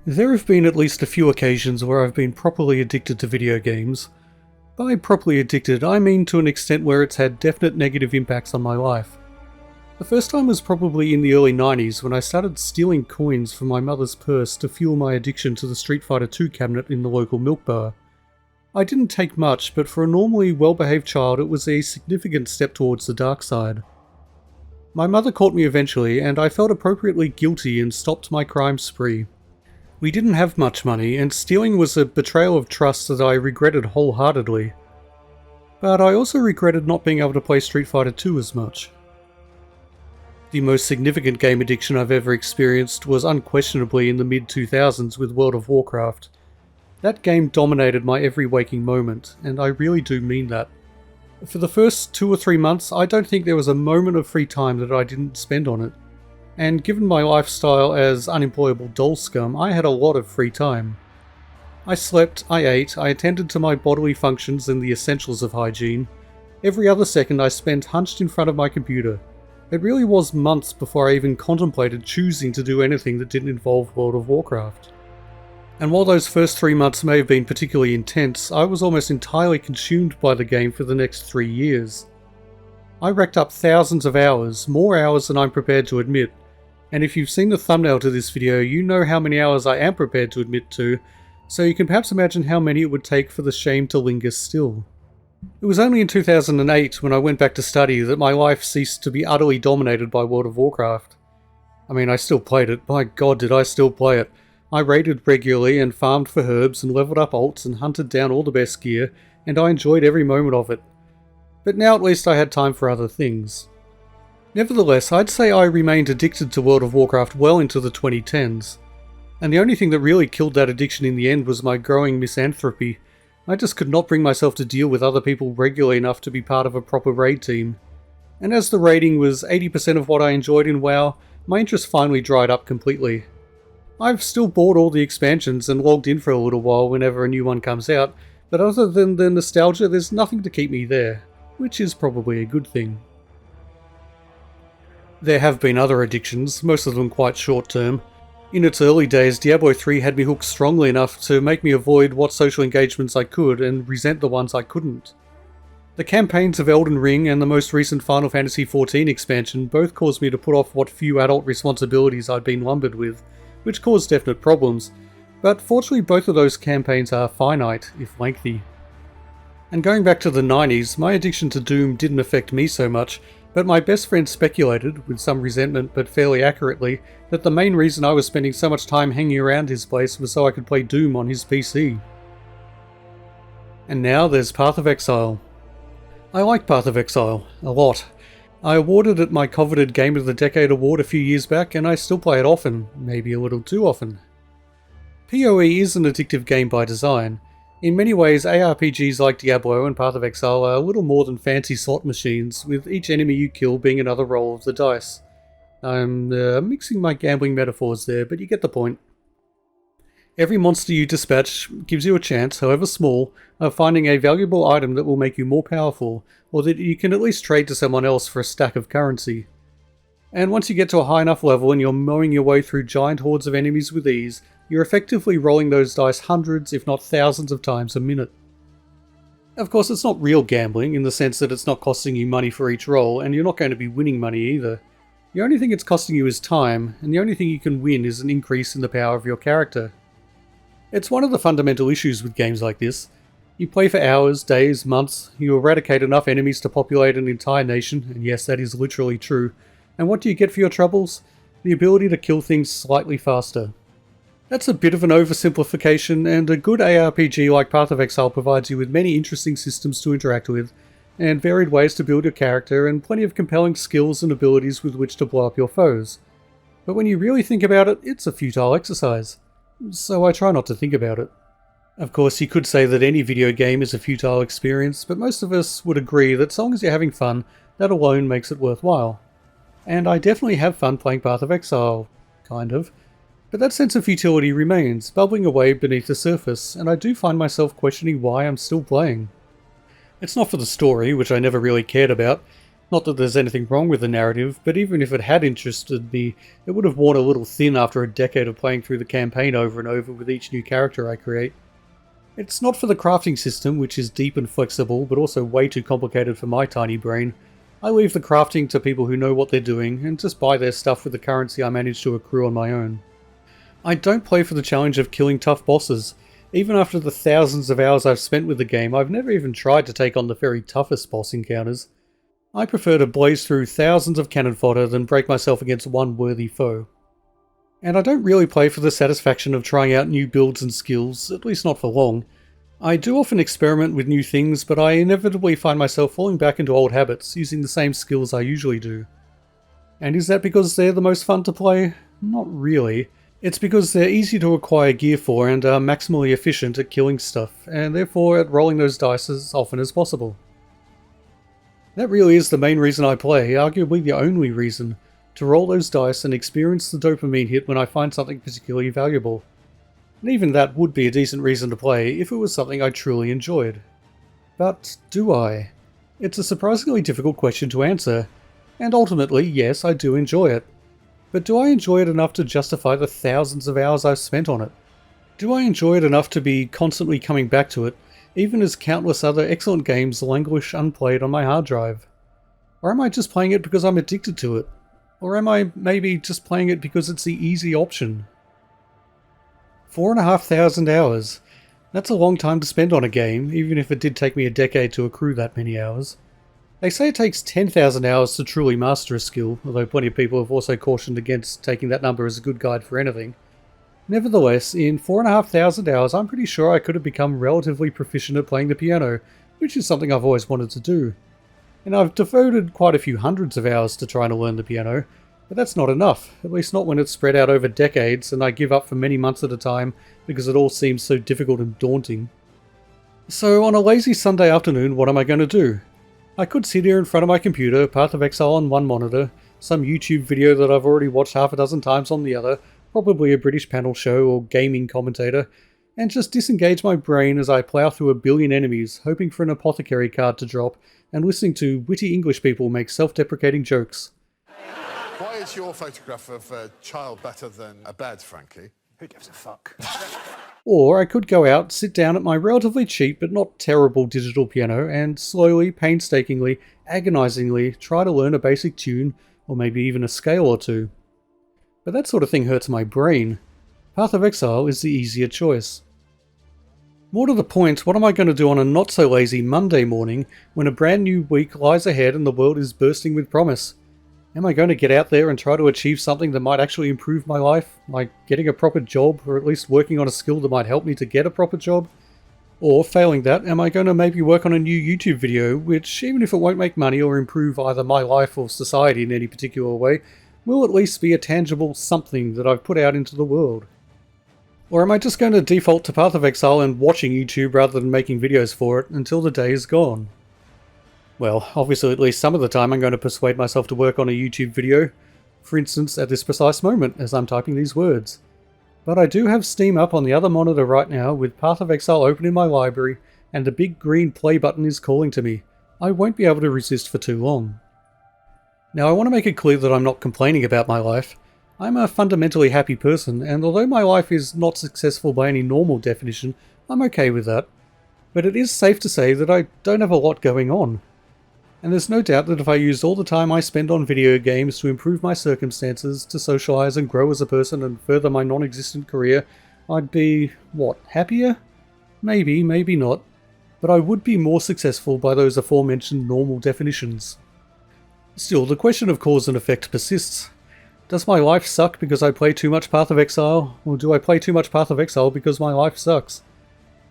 There have been at least a few occasions where I've been properly addicted to video games. By properly addicted, I mean to an extent where it's had definite negative impacts on my life. The first time was probably in the early 90s when I started stealing coins from my mother's purse to fuel my addiction to the Street Fighter II cabinet in the local milk bar. I didn't take much, but for a normally well-behaved child it was a significant step towards the dark side. My mother caught me eventually, and I felt appropriately guilty and stopped my crime spree. We didn't have much money, and stealing was a betrayal of trust that I regretted wholeheartedly. But I also regretted not being able to play Street Fighter II as much. The most significant game addiction I've ever experienced was unquestionably in the mid-2000s with World of Warcraft. That game dominated my every waking moment, and I really do mean that. For the first 2 or 3 months, I don't think there was a moment of free time that I didn't spend on it. And given my lifestyle as unemployable doll scum, I had a lot of free time. I slept, I ate, I attended to my bodily functions and the essentials of hygiene. Every other second I spent hunched in front of my computer. It really was months before I even contemplated choosing to do anything that didn't involve World of Warcraft. And while those first 3 months may have been particularly intense, I was almost entirely consumed by the game for the next 3 years. I racked up thousands of hours, more hours than I'm prepared to admit. And if you've seen the thumbnail to this video, you know how many hours I am prepared to admit to, so you can perhaps imagine how many it would take for the shame to linger still. It was only in 2008, when I went back to study, that my life ceased to be utterly dominated by World of Warcraft. I mean, I still played it. By God, did I still play it. I raided regularly and farmed for herbs and leveled up alts and hunted down all the best gear, and I enjoyed every moment of it. But now at least I had time for other things. Nevertheless, I'd say I remained addicted to World of Warcraft well into the 2010s. And the only thing that really killed that addiction in the end was my growing misanthropy. I just could not bring myself to deal with other people regularly enough to be part of a proper raid team. And as the raiding was 80% of what I enjoyed in WoW, my interest finally dried up completely. I've still bought all the expansions and logged in for a little while whenever a new one comes out, but other than the nostalgia, there's nothing to keep me there, which is probably a good thing. There have been other addictions, most of them quite short-term. In its early days, Diablo 3 had me hooked strongly enough to make me avoid what social engagements I could and resent the ones I couldn't. The campaigns of Elden Ring and the most recent Final Fantasy XIV expansion both caused me to put off what few adult responsibilities I'd been lumbered with, which caused definite problems, but fortunately both of those campaigns are finite, if lengthy. And going back to the 90s, my addiction to Doom didn't affect me so much, but my best friend speculated, with some resentment but fairly accurately, that the main reason I was spending so much time hanging around his place was so I could play Doom on his PC. And now there's Path of Exile. I like Path of Exile, a lot. I awarded it my coveted Game of the Decade award a few years back, and I still play it often, maybe a little too often. PoE is an addictive game by design. In many ways, ARPGs like Diablo and Path of Exile are a little more than fancy slot machines, with each enemy you kill being another roll of the dice. I'm mixing my gambling metaphors there, but you get the point. Every monster you dispatch gives you a chance, however small, of finding a valuable item that will make you more powerful, or that you can at least trade to someone else for a stack of currency. And once you get to a high enough level and you're mowing your way through giant hordes of enemies with ease, you're effectively rolling those dice hundreds, if not thousands of times a minute. Of course, it's not real gambling, in the sense that it's not costing you money for each roll, and you're not going to be winning money either. The only thing it's costing you is time, and the only thing you can win is an increase in the power of your character. It's one of the fundamental issues with games like this. You play for hours, days, months, you eradicate enough enemies to populate an entire nation, and yes, that is literally true, and what do you get for your troubles? The ability to kill things slightly faster. That's a bit of an oversimplification, and a good ARPG like Path of Exile provides you with many interesting systems to interact with, and varied ways to build your character, and plenty of compelling skills and abilities with which to blow up your foes. But when you really think about it, it's a futile exercise. So I try not to think about it. Of course, you could say that any video game is a futile experience, but most of us would agree that so long as you're having fun, that alone makes it worthwhile. And I definitely have fun playing Path of Exile, kind of. But that sense of futility remains, bubbling away beneath the surface, and I do find myself questioning why I'm still playing. It's not for the story, which I never really cared about. Not that there's anything wrong with the narrative, but even if it had interested me, it would have worn a little thin after a decade of playing through the campaign over and over with each new character I create. It's not for the crafting system, which is deep and flexible, but also way too complicated for my tiny brain. I leave the crafting to people who know what they're doing, and just buy their stuff with the currency I manage to accrue on my own. I don't play for the challenge of killing tough bosses. Even after the thousands of hours I've spent with the game, I've never even tried to take on the very toughest boss encounters. I prefer to blaze through thousands of cannon fodder than break myself against one worthy foe. And I don't really play for the satisfaction of trying out new builds and skills, at least not for long. I do often experiment with new things, but I inevitably find myself falling back into old habits, using the same skills I usually do. And is that because they're the most fun to play? Not really. It's because they're easy to acquire gear for and are maximally efficient at killing stuff, and therefore at rolling those dice as often as possible. That really is the main reason I play, arguably the only reason, to roll those dice and experience the dopamine hit when I find something particularly valuable. And even that would be a decent reason to play if it was something I truly enjoyed. But do I? It's a surprisingly difficult question to answer, and ultimately, yes, I do enjoy it. But do I enjoy it enough to justify the thousands of hours I've spent on it? Do I enjoy it enough to be constantly coming back to it, even as countless other excellent games languish unplayed on my hard drive? Or am I just playing it because I'm addicted to it? Or am I maybe just playing it because it's the easy option? 4,500 hours. That's a long time to spend on a game, even if it did take me a decade to accrue that many hours. They say it takes 10,000 hours to truly master a skill, although plenty of people have also cautioned against taking that number as a good guide for anything. Nevertheless, in 4,500 hours I'm pretty sure I could have become relatively proficient at playing the piano, which is something I've always wanted to do. And I've devoted quite a few hundreds of hours to trying to learn the piano, but that's not enough, at least not when it's spread out over decades and I give up for many months at a time because it all seems so difficult and daunting. So on a lazy Sunday afternoon, what am I going to do? I could sit here in front of my computer, Path of Exile on one monitor, some YouTube video that I've already watched half a dozen times on the other, probably a British panel show or gaming commentator, and just disengage my brain as I plough through a billion enemies, hoping for an apothecary card to drop, and listening to witty English people make self-deprecating jokes. Why is your photograph of a child better than a bed, Frankie? Who gives a fuck? Or I could go out, sit down at my relatively cheap but not terrible digital piano, and slowly, painstakingly, agonizingly try to learn a basic tune, or maybe even a scale or two. But that sort of thing hurts my brain. Path of Exile is the easier choice. More to the point, what am I going to do on a not-so-lazy Monday morning when a brand new week lies ahead and the world is bursting with promise? Am I going to get out there and try to achieve something that might actually improve my life, like getting a proper job, or at least working on a skill that might help me to get a proper job? Or, failing that, am I going to maybe work on a new YouTube video, which, even if it won't make money or improve either my life or society in any particular way, will at least be a tangible something that I've put out into the world? Or am I just going to default to Path of Exile and watching YouTube rather than making videos for it until the day is gone? Well, obviously at least some of the time I'm going to persuade myself to work on a YouTube video, for instance at this precise moment as I'm typing these words. But I do have Steam up on the other monitor right now with Path of Exile open in my library, and the big green play button is calling to me. I won't be able to resist for too long. Now I want to make it clear that I'm not complaining about my life. I'm a fundamentally happy person, and although my life is not successful by any normal definition, I'm okay with that. But it is safe to say that I don't have a lot going on. And there's no doubt that if I used all the time I spend on video games to improve my circumstances, to socialise and grow as a person and further my non-existent career, I'd be, what, happier? Maybe, maybe not. But I would be more successful by those aforementioned normal definitions. Still, the question of cause and effect persists. Does my life suck because I play too much Path of Exile, or do I play too much Path of Exile because my life sucks?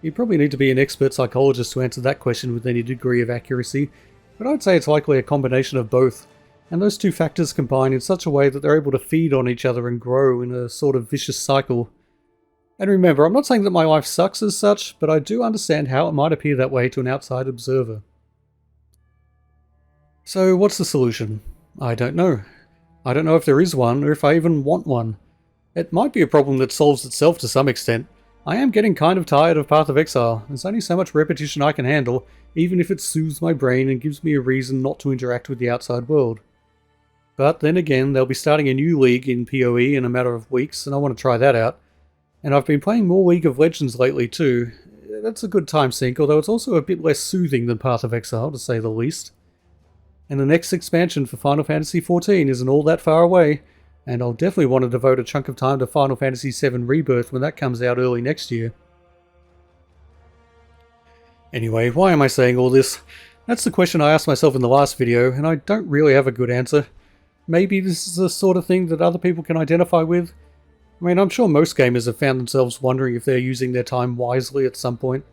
You probably need to be an expert psychologist to answer that question with any degree of accuracy, but I'd say it's likely a combination of both, and those two factors combine in such a way that they're able to feed on each other and grow in a sort of vicious cycle. And remember, I'm not saying that my life sucks as such, but I do understand how it might appear that way to an outside observer. So what's the solution? I don't know. I don't know if there is one, or if I even want one. It might be a problem that solves itself to some extent. I am getting kind of tired of Path of Exile. There's only so much repetition I can handle, even if it soothes my brain and gives me a reason not to interact with the outside world. But then again, they'll be starting a new league in PoE in a matter of weeks, and I want to try that out. And I've been playing more League of Legends lately too. That's a good time sink, although it's also a bit less soothing than Path of Exile, to say the least. And the next expansion for Final Fantasy XIV isn't all that far away, and I'll definitely want to devote a chunk of time to Final Fantasy VII Rebirth when that comes out early next year. Anyway, why am I saying all this? That's the question I asked myself in the last video, and I don't really have a good answer. Maybe this is the sort of thing that other people can identify with? I mean, I'm sure most gamers have found themselves wondering if they're using their time wisely at some point.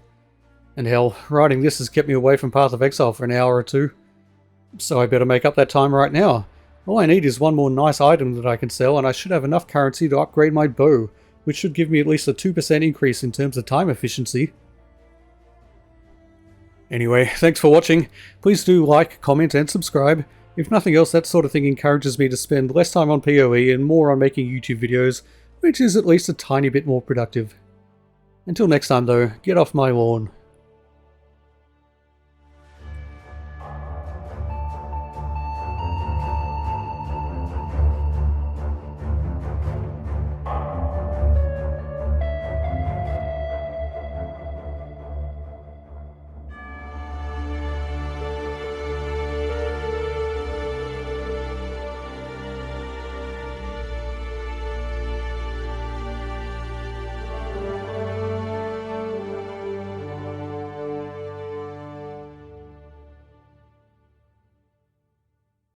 And hell, writing this has kept me away from Path of Exile for an hour or two. So I better make up that time right now. All I need is one more nice item that I can sell, and I should have enough currency to upgrade my bow, which should give me at least a 2% increase in terms of time efficiency. Anyway, thanks for watching. Please do like, comment and subscribe. If nothing else, that sort of thing encourages me to spend less time on PoE and more on making YouTube videos, which is at least a tiny bit more productive. Until next time though, get off my lawn.